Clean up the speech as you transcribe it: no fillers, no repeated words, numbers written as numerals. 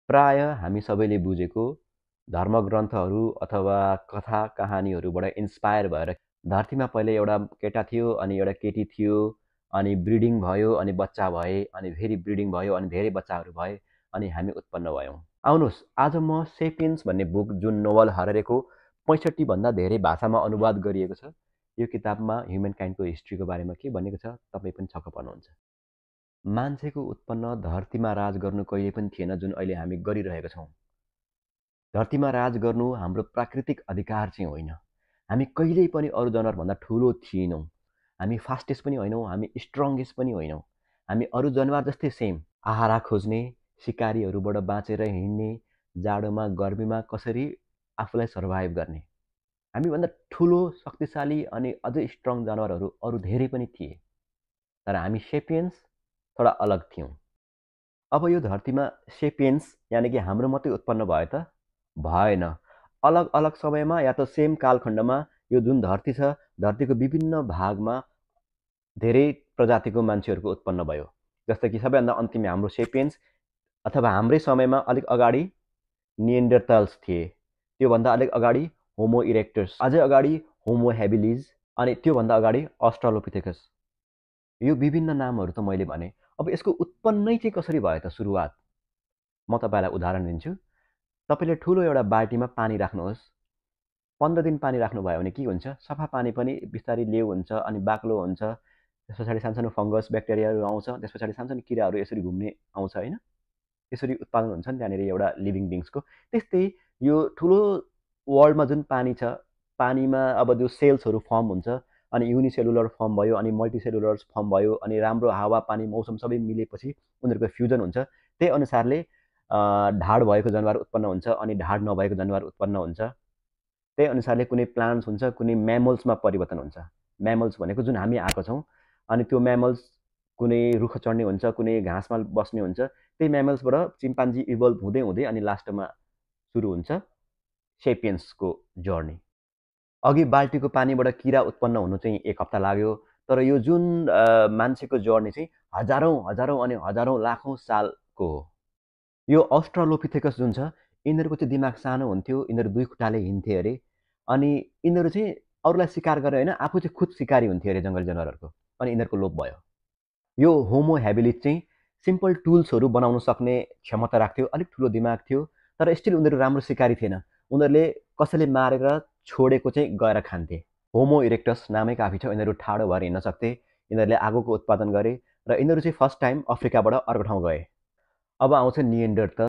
प्राय हामी सबैले बुझेको धर्मग्रन्थहरू अथवा कथा कहानीहरूबाट इन्स्पायर भएर धरतीमा पहिले एउटा केटा थियो अनि एउटा केटी थियो अनि ब्रिडिङ भयो अनि बच्चा भए अनि फेरि ब्रिडिङ भयो अनि धेरै बच्चाहरू भए अनि हामी उत्पन्न भयौँ। आउनुहोस् आज म सेपियन्स भन्ने बुक जुन नोबल हरेरेको ६५ भन्दा धेरै भाषामा अनुवाद गरिएको छ, यो किताबमा ह्युमन काइन्डको हिस्ट्रीको बारेमा के भनेको छ तपाईँ पनि छक्क पर्नुहुन्छ। मान्छेको उत्पन्न धरतीमा राज गर्नु कहिले पनि थिएन जुन अहिले हामी गरिरहेका छौँ। धरतीमा राज गर्नु हाम्रो प्राकृतिक अधिकार चाहिँ होइन। हामी कहिल्यै पनि अरू जनावरभन्दा ठुलो थिएनौँ। हामी फास्टेस्ट पनि होइनौँ, हामी स्ट्रङ्गेस्ट पनि होइनौँ। हामी अरू जनावर जस्तै सेम आहारा खोज्ने, शिकारीहरूबाट बाँचेर हिँड्ने, जाडोमा गर्मीमा कसरी आफूलाई सर्भाइभ गर्ने। हामीभन्दा ठुलो शक्तिशाली अनि अझै स्ट्रङ जनावरहरू अरू धेरै पनि थिए। तर हामी सेपियन्स थोडा अलग थियौँ। अब यो धरतीमा सेपियन्स यानि कि हाम्रो मात्रै उत्पन्न भयो त? भएन। अलग अलग समयमा या त सेम कालखण्डमा यो जुन धरती छ, धरतीको विभिन्न भागमा धेरै प्रजातिको मान्छेहरूको उत्पन्न भयो। जस्तै कि सबैभन्दा अन्तिममा हाम्रो सेपियन्स अथवा हाम्रै समयमा अलिक अगाडि निएन्डरथल्स थिए। त्योभन्दा अलिक अगाडि होमो इरेक्टस, अझै अगाडि होमो हेबिलिज अनि त्योभन्दा अगाडि अस्ट्रालोपिथेकस। यो विभिन्न नामहरू त मैले भने। अब यसको उत्पन्नै चाहिँ कसरी भयो त सुरुवात? म तपाईँलाई उदाहरण दिन्छु। तपाईँले ठुलो एउटा बाल्टीमा पानी राख्नुहोस्। 15 दिन पानी राख्नुभयो भने के हुन्छ? सफा पानी पनि बिस्तारै लेउ हुन्छ अनि बाक्लो हुन्छ। त्यस पछाडि सानसानो फङ्गस ब्याक्टेरियाहरू आउँछ। त्यस पछाडि सानसानो किराहरू यसरी घुम्ने आउँछ होइन? यसरी उत्पादन हुन्छ नि त्यहाँनिर एउटा लिभिङ बिङ्सको। त्यस्तै यो ठुलो वर्ल्डमा जुन पानी छ, पानीमा अब जो सेल्सहरू फर्म हुन्छ अनि युनिसेलुलर फर्म भयो अनि मल्टिसेलुलर फर्म भयो अनि राम्रो हावा पानी मौसम सबै मिलेपछि उनीहरूको फ्युजन हुन्छ। त्यही अनुसारले ढाड भएको जनावर उत्पन्न हुन्छ अनि ढाड नभएको जनावर उत्पन्न हुन्छ। त्यही अनुसारले कुनै प्लान्ट्स हुन्छ, कुनै म्यामल्समा परिवर्तन हुन्छ। म्यामल्स भनेको जुन हामी आएको छौँ अनि त्यो म्यामल्स कुनै रुख चढ्ने हुन्छ, कुनै घाँसमा बस्ने हुन्छ। त्यही म्यामल्सबाट चिम्पान्जी इभल्भ हुँदै हुँदै अनि लास्टमा सुरु हुन्छ सेपियन्सको जर्नी। अघि बाल्टीको पानीबाट किरा उत्पन्न हुनु चाहिँ 1 हप्ता लाग्यो। तर यो जुन मान्छेको जर्नी चाहिँ हजारौँ अनि हजारौँ लाखौँ सालको हो। यो अस्ट्रालोपिथेकस जुन छ, यिनीहरूको चाहिँ दिमाग सानो हुन्थ्यो, यिनीहरू 2 खुट्टाले हिँड्थे अरे अनि यिनीहरू चाहिँ अरूलाई शिकार गरेर होइन, आफू चाहिँ खुद शिकारी हुन्थे अरे जङ्गली जनावरहरूको अनि यिनीहरूको लोप भयो। यो होमो हेबिलिज चाहिँ सिम्पल टुल्सहरू बनाउन सक्ने क्षमता राख्थ्यो, अलिक ठुलो दिमाग थियो, तर स्टिल उनीहरू राम्रो शिकारी थिएन। उनीहरूले कसैले मारेर छोडेको चाहिँ गएर खान्थे। होमो इरेक्टस नामै काफी छ, यिनीहरू ठाडो भएर हिँड्न सक्थे। यिनीहरूले आगोको उत्पादन गरे र यिनीहरू चाहिँ फर्स्ट टाइम अफ्रिकाबाट अर्को ठाउँ गए। अब आउँछ निएन्डरथल।